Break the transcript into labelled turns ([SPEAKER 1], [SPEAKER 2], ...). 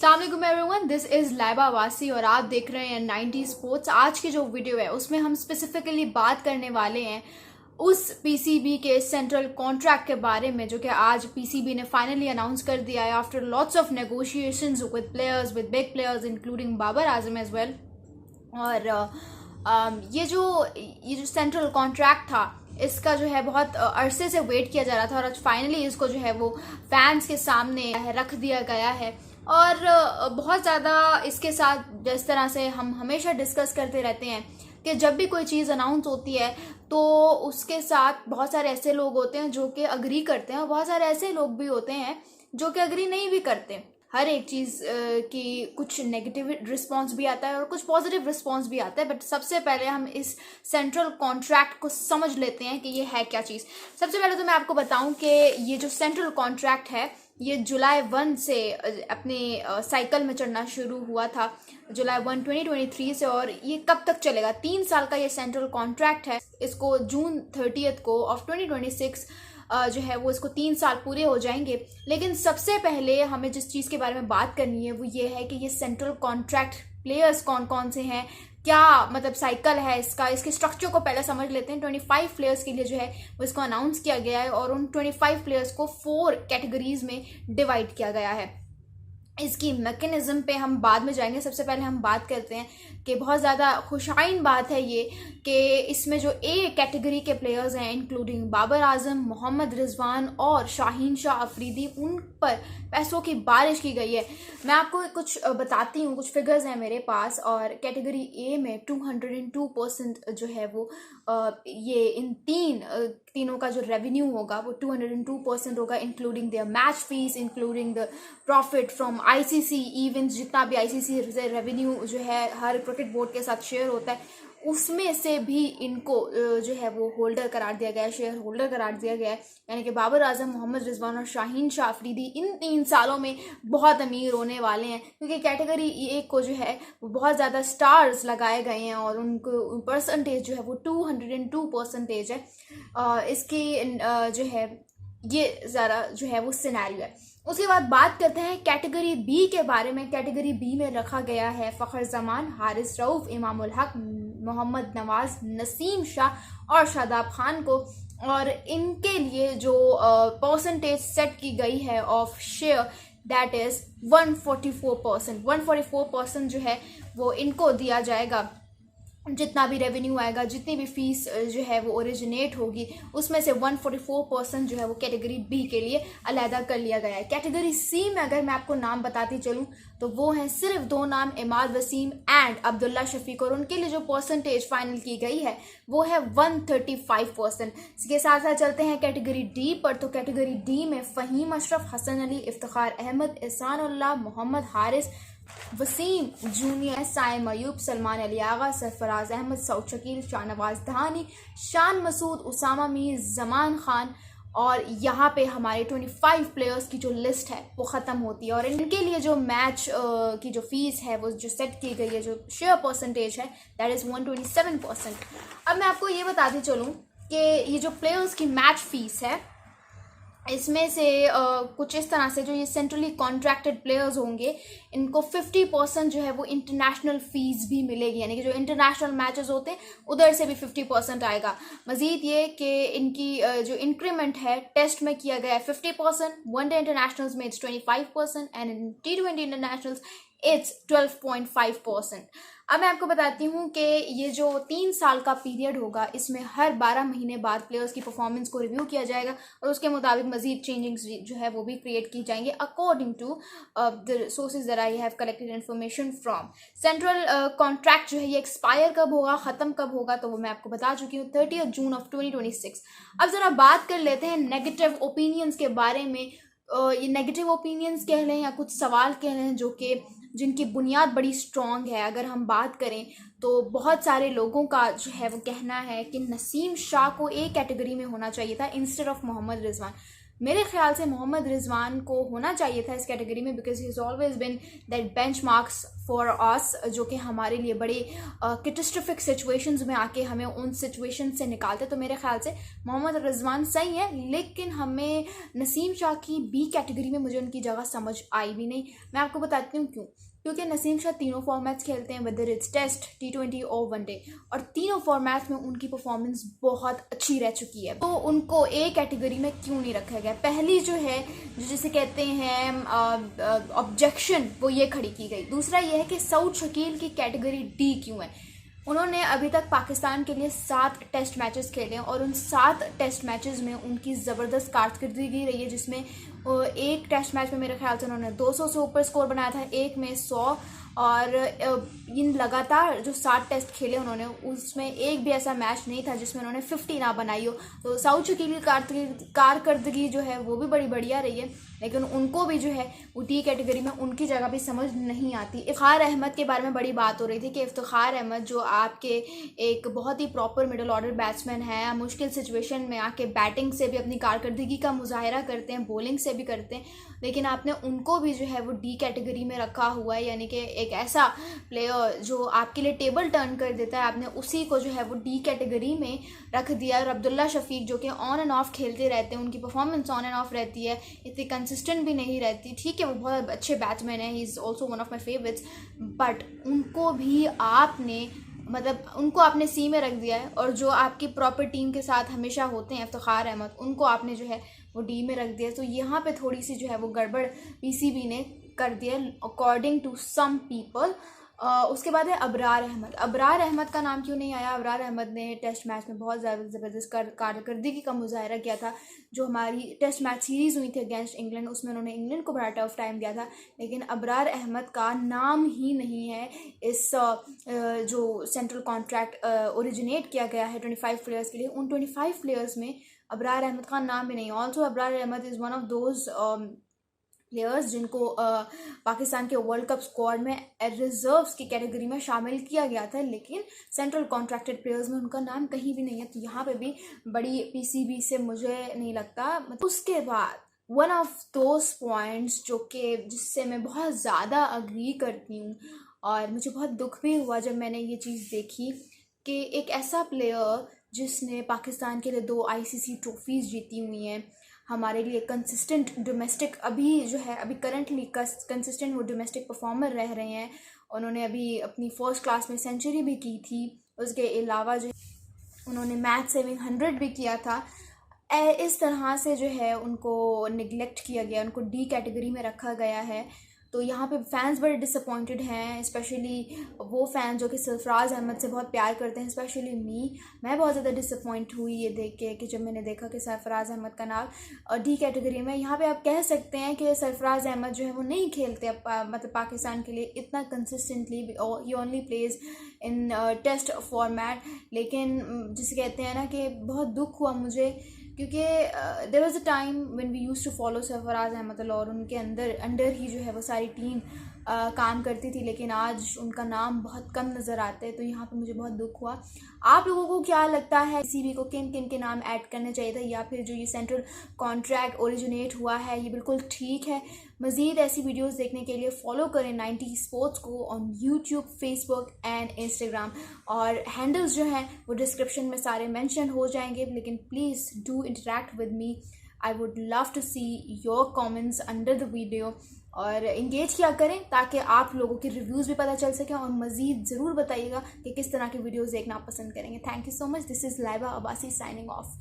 [SPEAKER 1] अस्सलाम everyone, this is Laiba वासी और आप देख रहे हैं 90 स्पोर्ट्स। आज की जो वीडियो है उसमें हम स्पेसिफिकली बात करने वाले हैं उस पीसीबी के सेंट्रल कॉन्ट्रैक्ट के बारे में जो कि आज पीसीबी ने फाइनली अनाउंस कर दिया है after lots of negotiations with players, with big players including Babar Azam as well. और ये जो सेंट्रल कॉन्ट्रैक्ट था इसका जो है बहुत अरसे से वेट किया जा रहा था और आज फाइनली इसको जो है वो फैंस के सामने रख दिया गया है। और बहुत ज़्यादा इसके साथ जिस तरह से हम हमेशा डिस्कस करते रहते हैं कि जब भी कोई चीज़ अनाउंस होती है तो उसके साथ बहुत सारे ऐसे लोग होते हैं जो कि अग्री करते हैं और बहुत सारे ऐसे लोग भी होते हैं जो कि अग्री नहीं भी करते। हर एक चीज़ की कुछ नेगेटिव रिस्पॉन्स भी आता है और कुछ पॉजिटिव रिस्पॉन्स भी आता है, बट सबसे पहले हम इस सेंट्रल कॉन्ट्रैक्ट को समझ लेते हैं कि ये है क्या चीज़। सबसे पहले तो मैं आपको बताऊं कि ये जो सेंट्रल कॉन्ट्रैक्ट है ये जुलाई 1 से अपने साइकिल में चढ़ना शुरू हुआ था, जुलाई 1 2023 से, और ये कब तक चलेगा? 3 साल का ये सेंट्रल कॉन्ट्रैक्ट है। इसको जून 30 को ऑफ 2026 जो है वो इसको 3 साल पूरे हो जाएंगे। लेकिन सबसे पहले हमें जिस चीज़ के बारे में बात करनी है वो ये है कि ये सेंट्रल कॉन्ट्रैक्ट प्लेयर्स कौन कौन से हैं, क्या मतलब साइकिल है इसके स्ट्रक्चर को पहले समझ लेते हैं। 25 प्लेयर्स के लिए जो है वो इसको अनाउंस किया गया है और उन 25 प्लेयर्स को 4 कैटेगरीज में डिवाइड किया गया है। इसकी मैकेनिज्म पे हम बाद में जाएंगे। सबसे पहले हम बात करते हैं कि बहुत ज़्यादा खुशाइन बात है ये कि इसमें जो ए कैटेगरी के प्लेयर्स हैं इंक्लूडिंग बाबर आजम, मोहम्मद रिजवान और शाहीन शाह अफरीदी, उन पर पैसों की बारिश की गई है। मैं आपको कुछ बताती हूँ, कुछ फिगर्स हैं मेरे पास। और कैटेगरी ए में 202% जो है वो ये इन तीनों का जो रेवेन्यू होगा वो 202% होगा, including the match fees, including the profit from ICC events. जितना भी आईसीसी से रेवेन्यू जो है हर क्रिकेट बोर्ड के साथ शेयर होता है उसमें से भी इनको जो है वो होल्डर करार दिया गया है, शेयर होल्डर करार दिया गया है। यानी कि बाबर आजम, मोहम्मद रिजवान और शाहीन शाह अफरीदी इन 3 सालों में बहुत अमीर होने वाले हैं, क्योंकि कैटेगरी ए को जो है वो बहुत ज़्यादा स्टार्स लगाए गए हैं और उनको परसेंटेज जो है वो 202% है। इसकी जो है ये ज़रा जो है वो सिनेरियो है। उसके बाद बात करते हैं कैटेगरी बी के बारे में। कैटेगरी बी में रखा गया है फ़खर जमान, हारिस रऊफ, इमामुल हक, मोहम्मद नवाज, नसीम शाह और शादाब खान को। और इनके लिए जो परसेंटेज सेट की गई है ऑफ शेयर दैट इज़ 144%। 144% जो है वो इनको दिया जाएगा। जितना भी रेवेन्यू आएगा, जितनी भी फीस जो है वो ओरिजिनेट होगी, उसमें से 144% जो है वो कैटेगरी बी के लिए अलहदा कर लिया गया है। कैटेगरी सी में अगर मैं आपको नाम बताती चलूँ तो वो हैं सिर्फ 2 नाम, इमाद वसीम एंड अब्दुल्ला शफीक, और उनके लिए जो परसेंटेज फाइनल की गई है वो है 135%। इसके साथ साथ चलते हैं कैटेगरी डी पर। तो कैटेगरी डी में फ़हीम अशरफ, हसन अली, इफ्तिखार अहमद, एहसानुल्लाह, मोहम्मद हारिस, वसीम जूनियर, साइम अयूब, सलमान अली आगा, सरफराज अहमद, सऊद शकील, शाहनवाज धानी, शान मसूद, उसामा मीर, जमान खान। और यहाँ पे हमारे 25 प्लेयर्स की जो लिस्ट है वो ख़त्म होती है और इनके लिए जो मैच की जो फीस है वो जो सेट की गई है, जो शेयर परसेंटेज है दैट इज़ 127%। अब मैं आपको ये बताती चलूँ कि ये जो प्लेयर्स की मैच फीस है इसमें से कुछ इस तरह से जो ये सेंट्रली कॉन्ट्रैक्टेड प्लेयर्स होंगे इनको 50% जो है वो इंटरनेशनल फीस भी मिलेगी। यानी कि जो इंटरनेशनल मैचेस होते हैं उधर से भी 50% आएगा। मजीद ये कि इनकी जो इंक्रीमेंट है टेस्ट में किया गया है 50%, वनडे इंटरनेशनल्स में it's 25% and in T20 internationals it's 12.5%। अब मैं आपको बताती हूँ कि ये जो 3 साल का पीरियड होगा इसमें हर 12 महीने बाद प्लेयर्स की परफॉर्मेंस को रिव्यू किया जाएगा और उसके मुताबिक मजीद चेंजिंग्स जो है वो भी क्रिएट की जाएंगे according to the sources that I have collected information from. Central contract जो है ये एक्सपायर कब होगा, ख़त्म कब होगा, तो वो मैं आपको बता चुकी हूँ 30 जून ऑफ 2026। अब ज़रा बात कर लेते हैं नेगेटिव ओपिनियंस के बारे में। ये नेगेटिव ओपिनियंस कह लें या कुछ सवाल कह लें जो कि जिनकी बुनियाद बड़ी स्ट्रॉन्ग है। अगर हम बात करें तो बहुत सारे लोगों का जो है वो कहना है कि नसीम शाह को ए कैटेगरी में होना चाहिए था इंस्टेड ऑफ मोहम्मद रिजवान। मेरे ख्याल से मोहम्मद रिजवान को होना चाहिए था इस कैटेगरी में, because he is always been that benchmarks for us, जो कि हमारे लिए बड़ी कैटास्ट्रोफिक सिचुएशंस में आके हमें उन सिचुएशन से निकालते। तो मेरे ख्याल से मोहम्मद रिजवान सही है, लेकिन हमें नसीम शाह की बी कैटेगरी में मुझे उनकी जगह समझ आई भी नहीं। मैं आपको बताती हूँ क्यों। क्योंकि नसीम शाह तीनों फॉर्मेट्स खेलते हैं, वेदर इट्स टेस्ट, T20 और वनडे, और तीनों फॉर्मेट्स में उनकी परफॉर्मेंस बहुत अच्छी रह चुकी है। तो उनको ए कैटेगरी में क्यों नहीं रखा गया? पहली जो है, जो जिसे कहते हैं ऑब्जेक्शन, वो ये खड़ी की गई। दूसरा ये है कि सऊद शकील की कैटेगरी डी क्यों है? उन्होंने अभी तक पाकिस्तान के लिए 7 टेस्ट मैचेस खेले हैं और उन 7 टेस्ट मैचेस में उनकी ज़बरदस्त कारकर्दगी रही है, जिसमें एक टेस्ट मैच में मेरे ख्याल से उन्होंने 200 से ऊपर स्कोर बनाया था, एक में 100, और इन लगातार जो 7 टेस्ट खेले उन्होंने, उसमें एक भी ऐसा मैच नहीं था जिसमें उन्होंने 50 ना बनाई हो। तो सऊद शकील की कारकर्दगी जो है वो भी बड़ी बढ़िया रही है, लेकिन उनको भी जो है वो डी कैटेगरी में उनकी जगह भी समझ नहीं आती। इफ्तिखार अहमद के बारे में बड़ी बात हो रही थी कि इफ्तिखार अहमद जो आपके एक बहुत ही प्रॉपर मिडिल ऑर्डर बैट्समैन है, मुश्किल सिचुएशन में आके बैटिंग से भी अपनी कारकर्दगी का मुजाहरा करते हैं, बॉलिंग से भी करते हैं, लेकिन आपने उनको भी जो है वो डी कैटेगरी में रखा हुआ है। यानी कि एक ऐसा प्लेयर जो आपके लिए टेबल टर्न कर देता है, आपने उसी को जो है वो डी कैटेगरी में रख दिया। और अब्दुल्ला शफीक जो कि ऑन एंड ऑफ खेलते रहते हैं, उनकी परफॉर्मेंस ऑन एंड ऑफ रहती है, इतनी कंसिस्टेंट भी नहीं रहती। ठीक है, वो बहुत अच्छे बैट्समैन है, he is also one of my favourites, but उनको भी आपने उनको आपने सी में रख दिया है। और जो आपकी प्रॉपर टीम के साथ हमेशा होते हैं, इफ्तिखार अहमद, उनको आपने जो है वो डी में रख दिया। तो यहाँ पे थोड़ी सी जो है वो गड़बड़ पीसीबी ने कर दिया अकॉर्डिंग टू सम पीपल। उसके बाद है अबरार अहमद। अबरार अहमद का नाम क्यों नहीं आया? अबरार अहमद ने टेस्ट मैच में बहुत ज़्यादा ज़बरदस्त कारकर्दगी का मुजाहरा किया था। जो हमारी टेस्ट मैच सीरीज़ हुई थी अगेंस्ट इंग्लैंड, उसमें उन्होंने इंग्लैंड को बड़ा टफ टाइम दिया था, लेकिन अबरार अहमद का नाम ही नहीं है इस जो सेंट्रल कॉन्ट्रैक्ट ओरिजिनेट किया गया है 25 प्लेयर्स के लिए, उन 25 प्लेयर्स में अबरार अहमद का नाम भी नहीं। Also Abrar Ahmed is one of those players जिनको पाकिस्तान के वर्ल्ड कप स्क्वाड में रिजर्व्स की कैटेगरी में शामिल किया गया था, लेकिन सेंट्रल कॉन्ट्रैक्टेड प्लेयर्स में उनका नाम कहीं भी नहीं है। तो यहाँ पे भी बड़ी पीसीबी से मुझे नहीं लगता। उसके बाद वन ऑफ दोज पॉइंट्स जो कि जिससे मैं बहुत ज़्यादा अग्री करती हूँ, और मुझे बहुत दुख भी हुआ जब मैंने ये चीज़ देखी कि एक ऐसा प्लेयर जिसने पाकिस्तान के लिए 2 ICC ट्रॉफीज़ जीती हुई हैं, हमारे लिए कंसिस्टेंट डोमेस्टिक अभी करंटली कंसिस्टेंट वो डोमेस्टिक परफॉर्मर रह रहे हैं। उन्होंने अभी अपनी फर्स्ट क्लास में सेंचुरी भी की थी, उसके अलावा जो उन्होंने मैच सेविंग 100 भी किया था। इस तरह से जो है उनको निगलेक्ट किया गया, उनको डी कैटेगरी में रखा गया है। तो यहाँ पे फैंस बड़े डिसअपॉइंटेड हैं, स्पेशली वो फैन जो कि सरफराज अहमद से बहुत प्यार करते हैं, स्पेशली मैं बहुत ज़्यादा डिसअपॉइंट हुई ये देख के कि जब मैंने देखा कि सरफराज अहमद का नाम डी कैटेगरी में। यहाँ पे आप कह सकते हैं कि सरफराज अहमद जो है वो नहीं खेलते पाकिस्तान के लिए इतना consistently, he only plays in test format. लेकिन जिसे कहते हैं ना कि बहुत दुख हुआ मुझे, क्योंकि there was a time when we used to follow Sarfaraz Ahmed, और उनके अंडर ही जो है वो सारी टीम काम करती थी, लेकिन आज उनका नाम बहुत कम नज़र आता है। तो यहाँ पे मुझे बहुत दुख हुआ। आप लोगों को क्या लगता है, पीसीबी को किन किन के नाम ऐड करने चाहिए था, या फिर जो ये सेंट्रल कॉन्ट्रैक्ट ओरिजिनेट हुआ है ये बिल्कुल ठीक है? मज़ीद ऐसी वीडियोस देखने के लिए फॉलो करें 90 स्पोर्ट्स को on YouTube, Facebook and Instagram, और हैंडल्स जो हैं वो डिस्क्रिप्शन में सारे मेंशन हो जाएंगे। लेकिन please do interact with me, I would love to see your comments under the video, और इंगेज किया करें ताकि आप लोगों के रिव्यूज़ भी पता चल सकें, और मज़ीद ज़रूर बताइएगा कि किस तरह की वीडियोज़ देखना आप पसंद करेंगे। Thank you so much. This is Laiba Abbasi signing off.